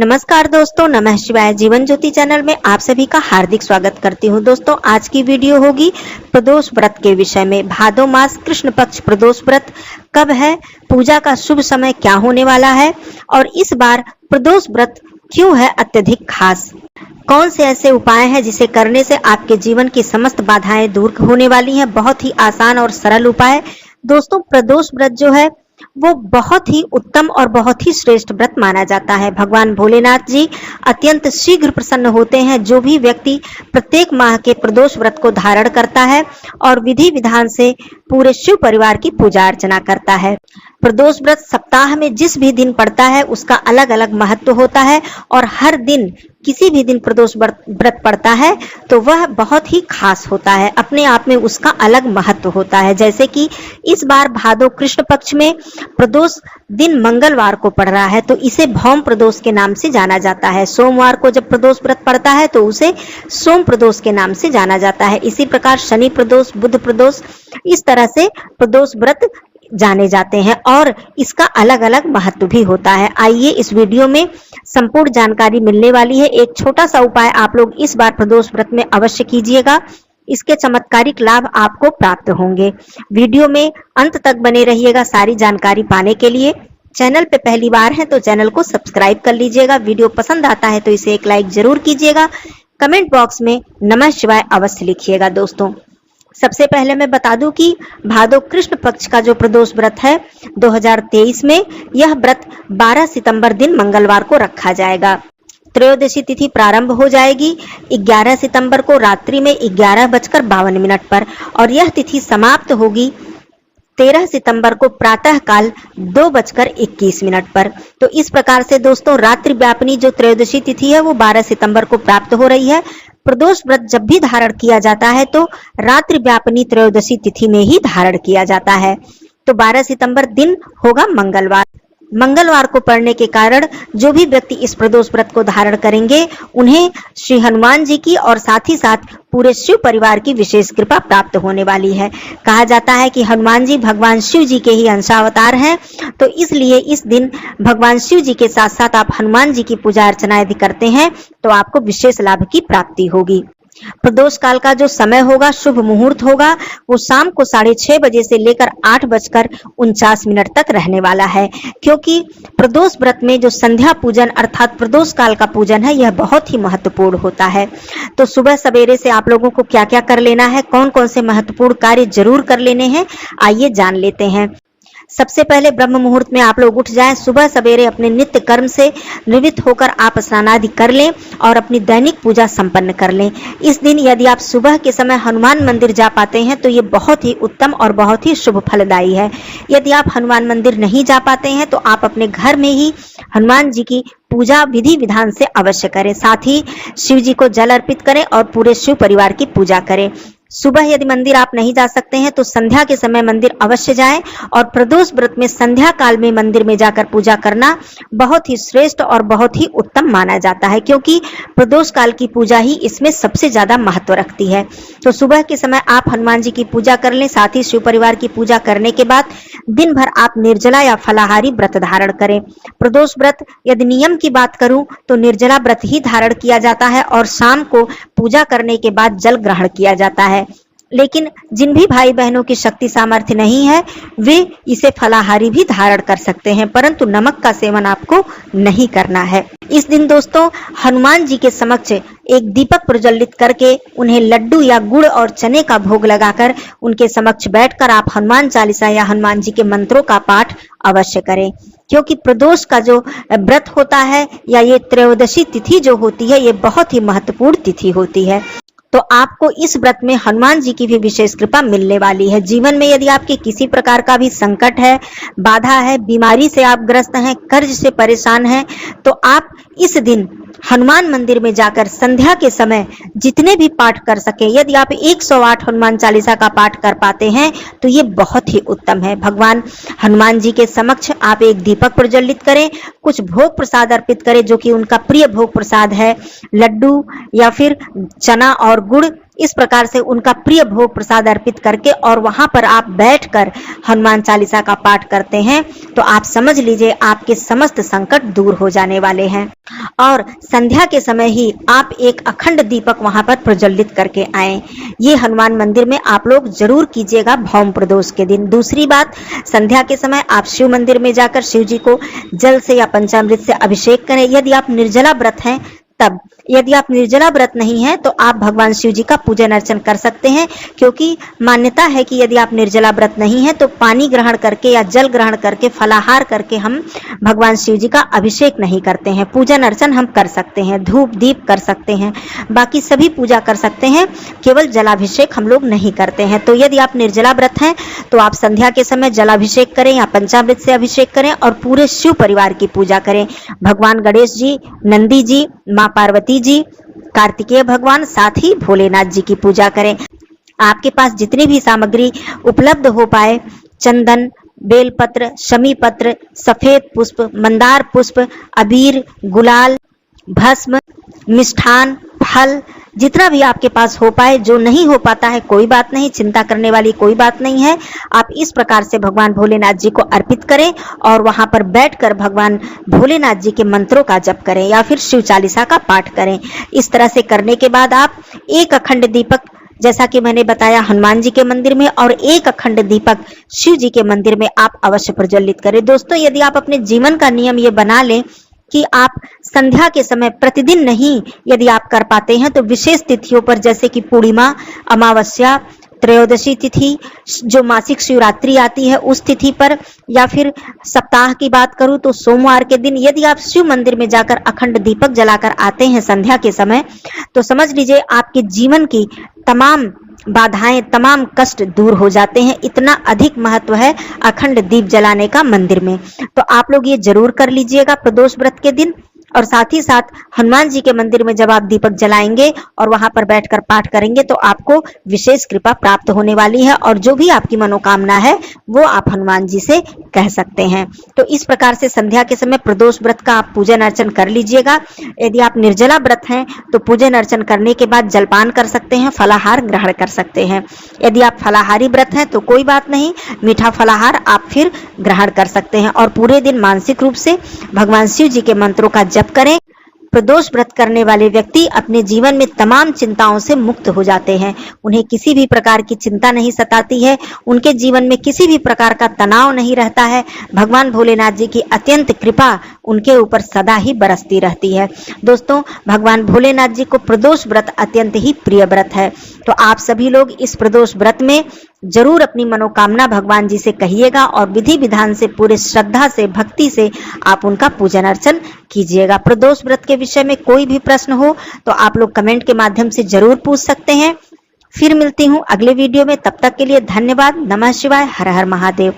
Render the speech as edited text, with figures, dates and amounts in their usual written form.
नमस्कार दोस्तों, नमः शिवाय। जीवन ज्योति चैनल में आप सभी का हार्दिक स्वागत करती हूँ। दोस्तों, आज की वीडियो होगी प्रदोष व्रत के विषय में। भादो मास कृष्ण पक्ष प्रदोष व्रत कब है, पूजा का शुभ समय क्या होने वाला है और इस बार प्रदोष व्रत क्यों है अत्यधिक खास। कौन से ऐसे उपाय हैं जिसे करने से आपके जीवन की समस्त बाधाएं दूर होने वाली हैं। बहुत ही आसान और सरल उपाय। दोस्तों, प्रदोष व्रत जो है वो बहुत ही उत्तम और बहुत ही श्रेष्ठ व्रत माना जाता है। भगवान भोलेनाथ जी अत्यंत शीघ्र प्रसन्न होते हैं जो भी व्यक्ति प्रत्येक माह के प्रदोष व्रत को धारण करता है और विधि विधान से पूरे शिव परिवार की पूजा अर्चना करता है। प्रदोष व्रत सप्ताह में जिस भी दिन पड़ता है उसका अलग अलग महत्व होता है और हर दिन किसी भी दिन प्रदोष व्रत पड़ता है तो वह बहुत ही खास होता है, अपने आप में उसका अलग महत्व होता है। जैसे कि इस बार भादो कृष्ण पक्ष में प्रदोष दिन मंगलवार को पड़ रहा है तो इसे भौम प्रदोष के नाम से जाना जाता है। सोमवार को जब प्रदोष व्रत पड़ता है तो उसे सोम प्रदोष के नाम से जाना जाता है। इसी प्रकार शनि प्रदोष, बुध प्रदोष, इस तरह से प्रदोष व्रत जाने जाते हैं और इसका अलग अलग महत्व भी होता है। आइए इस वीडियो में संपूर्ण जानकारी मिलने वाली है। एक छोटा सा उपाय आप लोग इस बार प्रदोष व्रत में अवश्य कीजिएगा, इसके चमत्कारिक लाभ आपको प्राप्त होंगे। वीडियो में अंत तक बने रहिएगा सारी जानकारी पाने के लिए। चैनल पे पहली बार है तो चैनल को सब्सक्राइब कर लीजिएगा। वीडियो पसंद आता है तो इसे एक लाइक जरूर कीजिएगा। कमेंट बॉक्स में नमः शिवाय अवश्य लिखिएगा। दोस्तों, सबसे पहले मैं बता दूं कि भादो कृष्ण पक्ष का जो प्रदोष व्रत है 2023 में, यह व्रत 12 सितंबर दिन मंगलवार को रखा जाएगा। त्रयोदशी तिथि प्रारंभ हो जाएगी 11 सितंबर को रात्रि में 11:52 पर और यह तिथि समाप्त होगी 13 सितंबर को प्रातः काल 2:21 पर। तो इस प्रकार से दोस्तों, रात्रि व्यापिनी जो त्रयोदशी तिथि है वो 12 सितंबर को प्राप्त हो रही है। प्रदोष व्रत जब भी धारण किया जाता है तो रात्रि व्यापिनी त्रयोदशी तिथि में ही धारण किया जाता है। तो 12 सितंबर दिन होगा मंगलवार को पड़ने के कारण जो भी व्यक्ति इस प्रदोष व्रत को धारण करेंगे उन्हें श्री हनुमान जी की और साथ ही साथ पूरे शिव परिवार की विशेष कृपा प्राप्त होने वाली है। कहा जाता है कि हनुमान जी भगवान शिव जी के ही अंशावतार हैं, तो इसलिए इस दिन भगवान शिव जी के साथ साथ आप हनुमान जी की पूजा अर्चना यदि करते हैं तो आपको विशेष लाभ की प्राप्ति होगी। प्रदोष काल का जो समय होगा, शुभ मुहूर्त होगा, वो शाम को 6:30 बजे से लेकर 8:49 तक रहने वाला है। क्योंकि प्रदोष व्रत में जो संध्या पूजन अर्थात प्रदोष काल का पूजन है यह बहुत ही महत्वपूर्ण होता है। तो सुबह सवेरे से आप लोगों को क्या क्या कर लेना है, कौन कौन से महत्वपूर्ण कार्य जरूर कर लेने हैं, आइए जान लेते हैं। सबसे पहले ब्रह्म मुहूर्त में आप लोग उठ जाएं। सुबह सवेरे अपने नित्य कर्म से निवृत्त होकर आप स्नानादि कर लें और अपनी दैनिक पूजा संपन्न कर लें। इस दिन यदि आप सुबह के समय हनुमान मंदिर जा पाते हैं तो ये बहुत ही उत्तम और बहुत ही शुभ फलदायी है। यदि आप हनुमान मंदिर नहीं जा पाते हैं तो आप अपने घर में ही हनुमान जी की पूजा विधि विधान से अवश्य करें। साथ ही शिव जी को जल अर्पित करें और पूरे शिव परिवार की पूजा करें। सुबह यदि मंदिर आप नहीं जा सकते हैं तो संध्या के समय मंदिर अवश्य जाएं और प्रदोष व्रत में संध्या काल में मंदिर में जाकर पूजा करना बहुत ही श्रेष्ठ और बहुत ही उत्तम माना जाता है, क्योंकि प्रदोष काल की पूजा ही इसमें सबसे ज्यादा महत्व रखती है। तो सुबह के समय आप हनुमान जी की पूजा कर लें। साथ ही शिव परिवार की पूजा करने के बाद दिन भर आप निर्जला या फलाहारी व्रत धारण करें। प्रदोष व्रत यदि नियम की बात करूं तो निर्जला व्रत ही धारण किया जाता है और शाम को पूजा करने के बाद जल ग्रहण किया जाता है। लेकिन जिन भी भाई बहनों की शक्ति सामर्थ्य नहीं है वे इसे फलाहारी भी धारण कर सकते हैं, परंतु नमक का सेवन आपको नहीं करना है। इस दिन दोस्तों, हनुमान जी के समक्ष एक दीपक प्रज्वलित करके उन्हें लड्डू या गुड़ और चने का भोग लगाकर उनके समक्ष बैठकर आप हनुमान चालीसा या हनुमान जी के मंत्रों का पाठ अवश्य करें। क्योंकि प्रदोष का जो व्रत होता है या ये त्रयोदशी तिथि जो होती है ये बहुत ही महत्वपूर्ण तिथि होती है। तो आपको इस व्रत में हनुमान जी की भी विशेष कृपा मिलने वाली है। जीवन में यदि आपके किसी प्रकार का भी संकट है, बाधा है, बीमारी से आप ग्रस्त हैं, कर्ज से परेशान हैं, तो आप इस दिन हनुमान मंदिर में जाकर संध्या के समय जितने भी पाठ कर सके, यदि आप 108 हनुमान चालीसा का पाठ कर पाते हैं तो ये बहुत ही उत्तम है। भगवान हनुमान जी के समक्ष आप एक दीपक प्रज्वलित करें, कुछ भोग प्रसाद अर्पित करें जो कि उनका प्रिय भोग प्रसाद है, लड्डू या फिर चना और गुड़ इस प्रकार से उनका प्रिय भोग प्रसाद अर्पित करके और वहां पर आप बैठकर हनुमान चालीसा का पाठ करते हैं तो आप समझ लीजिए आपके समस्त संकट दूर हो जाने वाले हैं। और संध्या के समय ही आप एक अखंड दीपक वहां पर प्रज्वलित करके आए। ये हनुमान मंदिर में आप लोग जरूर कीजिएगा भौम प्रदोष के दिन। दूसरी बात, संध्या के समय आप शिव मंदिर में जाकर शिव जी को जल से या पंचामृत से अभिषेक करें। यदि आप निर्जला व्रत हैं तब, यदि आप निर्जला व्रत नहीं है तो आप भगवान शिव जी का पूजन अर्चन कर सकते हैं, क्योंकि मान्यता है कि यदि आप निर्जला व्रत नहीं है तो पानी ग्रहण करके या जल ग्रहण करके फलाहार करके हम भगवान शिव जी का अभिषेक नहीं करते हैं। पूजन अर्चन हम कर सकते हैं, धूप दीप कर सकते हैं, बाकी सभी पूजा कर सकते हैं, केवल जलाभिषेक हम लोग नहीं करते हैं। तो यदि आप निर्जला व्रत हैं तो आप संध्या के समय जलाभिषेक करें या पंचामृत से अभिषेक करें और पूरे शिव परिवार की पूजा करें। भगवान गणेश जी, नंदी जी, माँ पार्वती जी, कार्तिकेय भगवान, साथ ही भोलेनाथ जी की पूजा करें। आपके पास जितनी भी सामग्री उपलब्ध हो पाए, चंदन, बेलपत्र, शमी पत्र, सफेद पुष्प, मंदार पुष्प, अबीर, गुलाल, भस्म, मिष्ठान, फल, जितना भी आपके पास हो पाए। जो नहीं हो पाता है कोई बात नहीं, चिंता करने वाली कोई बात नहीं है। आप इस प्रकार से भगवान भोलेनाथ जी को अर्पित करें और वहां पर बैठकर भगवान भोलेनाथ जी के मंत्रों का जप करें या फिर शिव चालीसा का पाठ करें। इस तरह से करने के बाद आप एक अखंड दीपक, जैसा कि मैंने बताया, हनुमान जी के मंदिर में और एक अखंड दीपक शिव जी के मंदिर में आप अवश्य प्रज्वलित करें। दोस्तों, यदि आप अपने जीवन का नियम ये बना लें कि आप संध्या के समय प्रतिदिन नहीं यदि आप कर पाते हैं तो विशेष तिथियों पर, जैसे कि पूर्णिमा, अमावस्या, त्रयोदशी तिथि, जो मासिक शिवरात्रि आती है उस तिथि पर, या फिर सप्ताह की बात करूं तो सोमवार के दिन यदि आप शिव मंदिर में जाकर अखंड दीपक जलाकर आते हैं संध्या के समय, तो समझ लीजिए आपके जीवन की तमाम बाधाएं, तमाम कष्ट दूर हो जाते हैं। इतना अधिक महत्व है अखंड दीप जलाने का मंदिर में। तो आप लोग ये जरूर कर लीजिएगा प्रदोष व्रत के दिन। और साथ ही साथ हनुमान जी के मंदिर में जब आप दीपक जलाएंगे और वहां पर बैठकर पाठ करेंगे तो आपको विशेष कृपा प्राप्त होने वाली है और जो भी आपकी मनोकामना है वो आप हनुमान जी से कह सकते हैं। तो इस प्रकार से संध्या के समय प्रदोष व्रत का आप पूजन अर्चन कर लीजिएगा। यदि आप निर्जला व्रत हैं तो पूजन अर्चन करने के बाद जलपान कर सकते हैं, फलाहार ग्रहण कर सकते हैं। यदि आप फलाहारी व्रत हैं तो कोई बात नहीं, मीठा फलाहार आप फिर ग्रहण कर सकते हैं और पूरे दिन मानसिक रूप से भगवान शिव जी के मंत्रों का जप करें। प्रदोष व्रत करने वाले व्यक्ति अपने जीवन में तमाम चिंताओं से मुक्त हो जाते हैं। उन्हें किसी भी प्रकार की चिंता नहीं सताती है, उनके जीवन में किसी भी प्रकार का तनाव नहीं रहता है। भगवान भोलेनाथ जी की अत्यंत कृपा उनके ऊपर सदा ही बरसती रहती है। दोस्तों, भगवान भोलेनाथ जी को प्रदोष व्रत अत्यंत ही प्रिय व्रत है। तो आप सभी लोग इस प्रदोष व्रत में जरूर अपनी मनोकामना भगवान जी से कहिएगा और विधि विधान से, पूरे श्रद्धा से, भक्ति से आप उनका पूजन अर्चन कीजिएगा। प्रदोष व्रत के विषय में कोई भी प्रश्न हो तो आप लोग कमेंट के माध्यम से जरूर पूछ सकते हैं। फिर मिलती हूँ अगले वीडियो में, तब तक के लिए धन्यवाद। नमः शिवाय, हर हर महादेव।